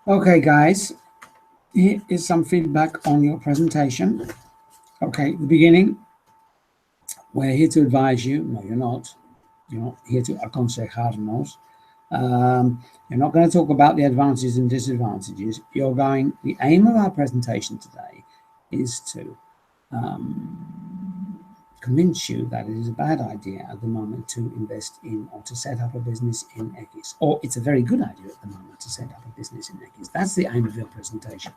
Okay, guys, here is some feedback on your presentation. Okay, the beginning, we're here to advise you. No, you're not. You're not here to aconsejarnos. You're not going to talk about the advantages and disadvantages. The aim of our presentation today is to convince you that it is a bad idea at the moment to invest in or to set up a business in X, or it's a very good idea at the moment to set up a business in X. That's the aim of your presentation.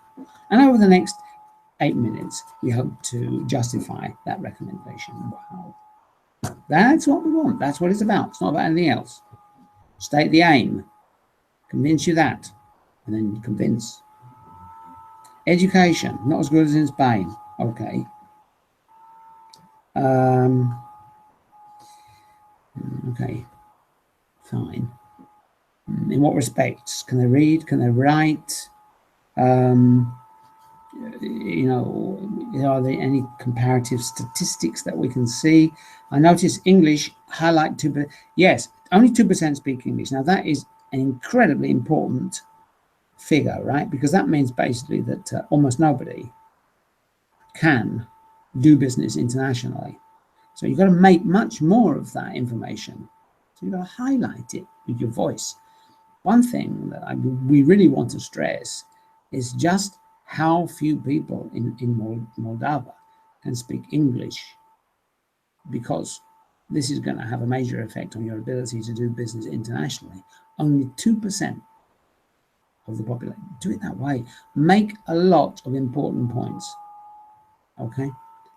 And over the next 8 minutes, we hope to justify that recommendation. Wow. That's what we want. That's what it's about. It's not about anything else. State the aim, convince you that, and then convince. Education, not as good as in Spain. Okay. Okay, fine. In what respects? Can they read? Can they write? Are there any comparative statistics that we can see? I notice English highlight 2%. Yes, only 2% speak English. Now that is an incredibly important figure, right? Because that means basically that almost nobody can do business internationally. So you've got to make much more of that information. So you've got to highlight it with your voice. One thing that we really want to stress is just how few people in Moldova can speak English, because this is going to have a major effect on your ability to do business internationally. Only 2% of the population. Do it that way. Make a lot of important points. Okay?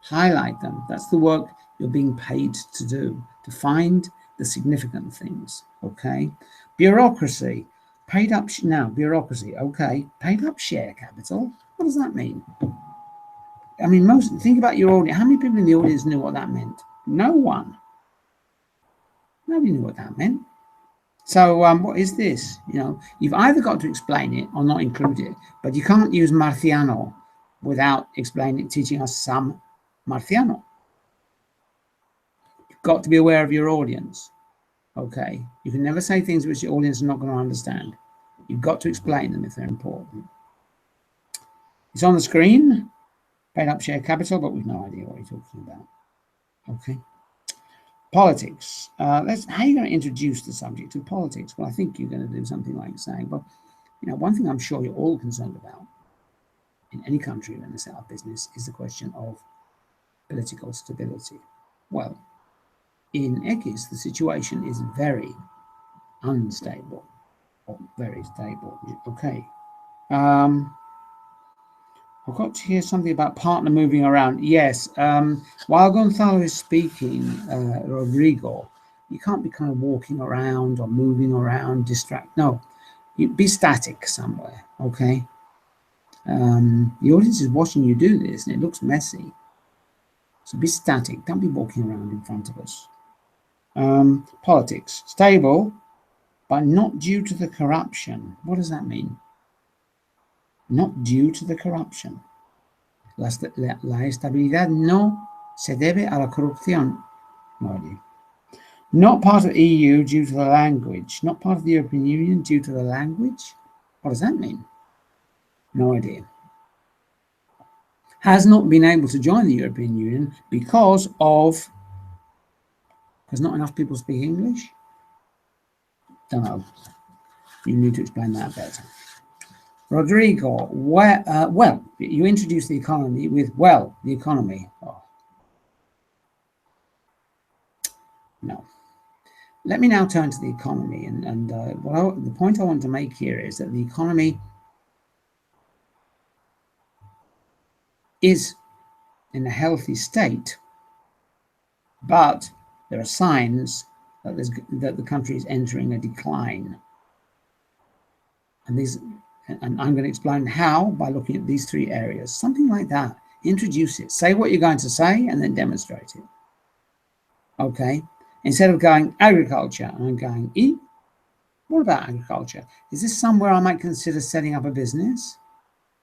Highlight them. That's the work you're being paid to do, to find the significant things. Okay? Bureaucracy. Paid up now, bureaucracy. Okay. Paid up share capital. What does that mean? I mean, think about your audience. How many people in the audience knew what that meant? No one. Nobody knew what that meant. So what is this? You've either got to explain it or not include it, but you can't use Marciano without teaching us some Marciano. You've got to be aware of your audience. Okay, you can never say things which your audience are not going to understand. You've got to explain them if they're important. It's on the screen, paid up share capital, but we've no idea what you're talking about. Okay. Politics. How are you going to introduce the subject of politics? Well, I think you're going to do something like saying, well, one thing I'm sure you're all concerned about in any country when they set up business is the question of political stability. Well, in X, the situation is very unstable, or very stable. Okay. I've got to hear something about partner moving around. Yes. While Gonzalo is speaking, Rodrigo, you can't be kind of walking around or moving around, No, you be static somewhere. Okay. The audience is watching you do this, and it looks messy. So be static. Don't be walking around in front of us. Politics. Stable, but not due to the corruption. What does that mean? Not due to the corruption. La estabilidad no se debe a la corrupción. No idea. Not part of EU due to the language. Not part of the European Union due to the language. What does that mean? No idea. Has not been able to join the European Union because not enough people speak English? Don't know. You need to explain that better. Rodrigo, well, you introduced the economy with, the economy. Oh. No. Let me now turn to the economy. And the point I want to make here is that the economy is in a healthy state, but there are signs that the country is entering a decline. And I'm going to explain how by looking at these three areas. Something like that. Introduce it. Say what you're going to say and then demonstrate it. Okay? Instead of going agriculture, I'm going, what about agriculture? Is this somewhere I might consider setting up a business?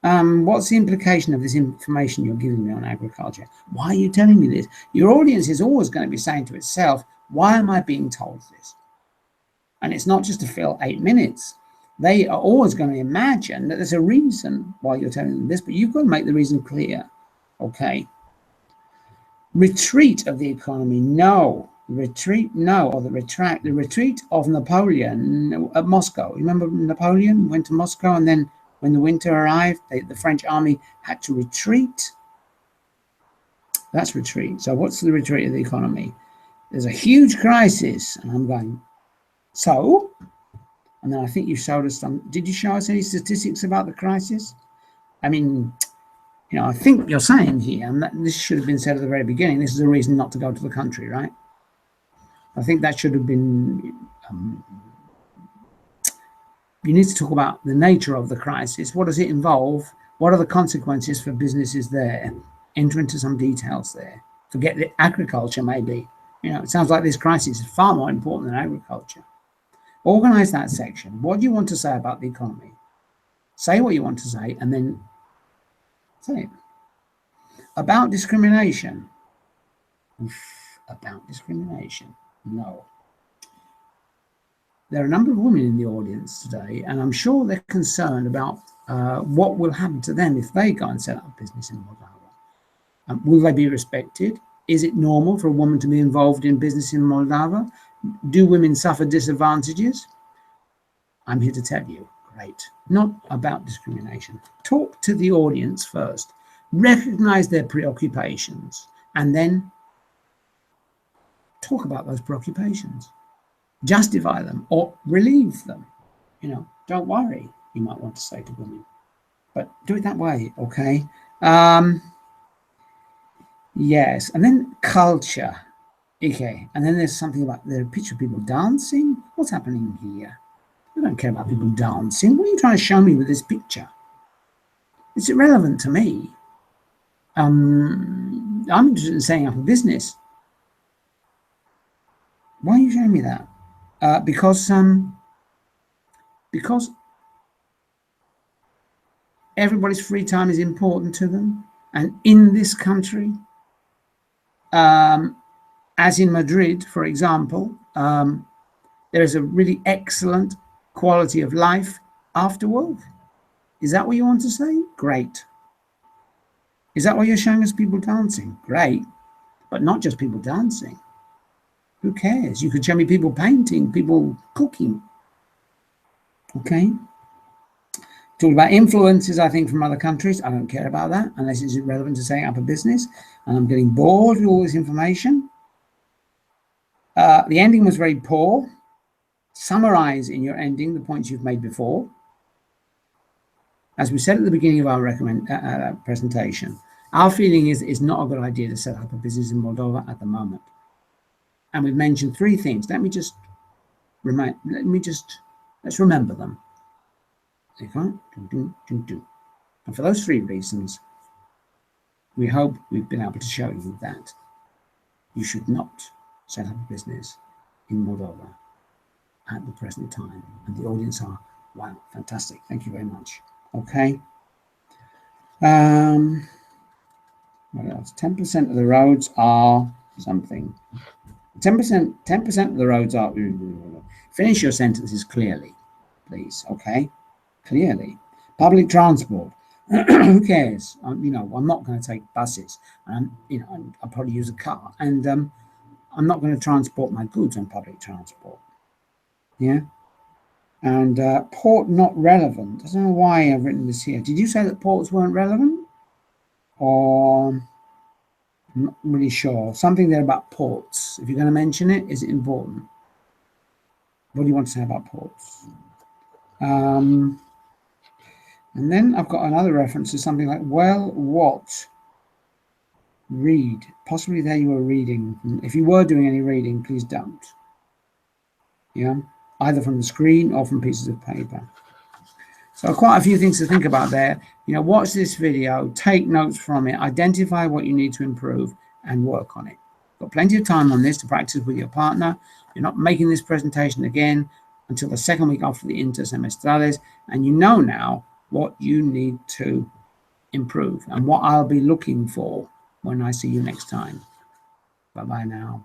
What's the implication of this information you're giving me on agriculture? Why are you telling me this? Your audience is always going to be saying to itself, why am I being told this? And it's not just to fill 8 minutes. They are always going to imagine that there's a reason why you're telling them this, but you've got to make the reason clear. Okay. Retreat of the economy, no. Retreat, no. Or the retreat of Napoleon at Moscow. Remember Napoleon went to Moscow, and then when the winter arrived, the French army had to retreat. That's retreat. So what's the retreat of the economy? There's a huge crisis, and I'm going, so? And then I think you showed us some. Did you show us any statistics about the crisis? I mean, you know, I think you're saying here, and that this should have been said at the very beginning, this is a reason not to go to the country, right? I think that should have been, you need to talk about the nature of the crisis. What does it involve? What are the consequences for businesses there? Enter into some details there. Forget the agriculture, maybe. You know, it sounds like this crisis is far more important than agriculture. Organize that section. What do you want to say about the economy? Say what you want to say, and then say it. About discrimination. About discrimination. No. There are a number of women in the audience today, and I'm sure they're concerned about what will happen to them if they go and set up a business in Moldova. Will they be respected? Is it normal for a woman to be involved in business in Moldova? Do women suffer disadvantages? I'm here to tell you, great. Not about discrimination. Talk to the audience first. Recognize their preoccupations, and then talk about those preoccupations. Justify them or relieve them. You know, don't worry, you might want to say to women. But do it that way, okay? Yes, and then culture. Okay, and then there's something about the picture of people dancing. What's happening here? I don't care about people dancing. What are you trying to show me with this picture? It's irrelevant to me. I'm interested in setting up a business. Why are you showing me that? Because everybody's free time is important to them, and in this country, as in Madrid, for example, there is a really excellent quality of life after work. Is that what you want to say? Great. Is that why you're showing us people dancing? Great. But not just people dancing. Who cares? You could show me people painting, people cooking. Okay? Talk about influences, I think, from other countries. I don't care about that unless it's relevant to setting up a business. And I'm getting bored with all this information. The ending was very poor. Summarize in your ending the points you've made before. As we said at the beginning of our presentation, our feeling is it's not a good idea to set up a business in Moldova at the moment. And we've mentioned three things. Let's remember them. Okay? And for those three reasons, we hope we've been able to show you that you should not set up a business in Moldova at the present time. And the audience are, wow, fantastic. Thank you very much. Okay. What else? 10% of the roads are something. 10% of the roads are. Finish your sentences clearly, please. Okay. Clearly. Public transport. Who cares? You know, I'm not going to take buses. You know, I'll probably use a car, and I'm not going to transport my goods on public transport. Yeah. And port not relevant. I don't know why I've written this here. Did you say that ports weren't relevant? Or I'm not really sure. Something there about ports. If you're going to mention it, is it important? What do you want to say about ports? And then I've got another reference to something like, well, what? Read. Possibly there you were reading. If you were doing any reading, please don't. Yeah. Either from the screen or from pieces of paper. So quite a few things to think about there. You know, watch this video, take notes from it, identify what you need to improve, and work on it. Got plenty of time on this to practice with your partner. You're not making this presentation again until the second week after the intersemestrales, and you know now what you need to improve and what I'll be looking for when I see you next time. Bye-bye now.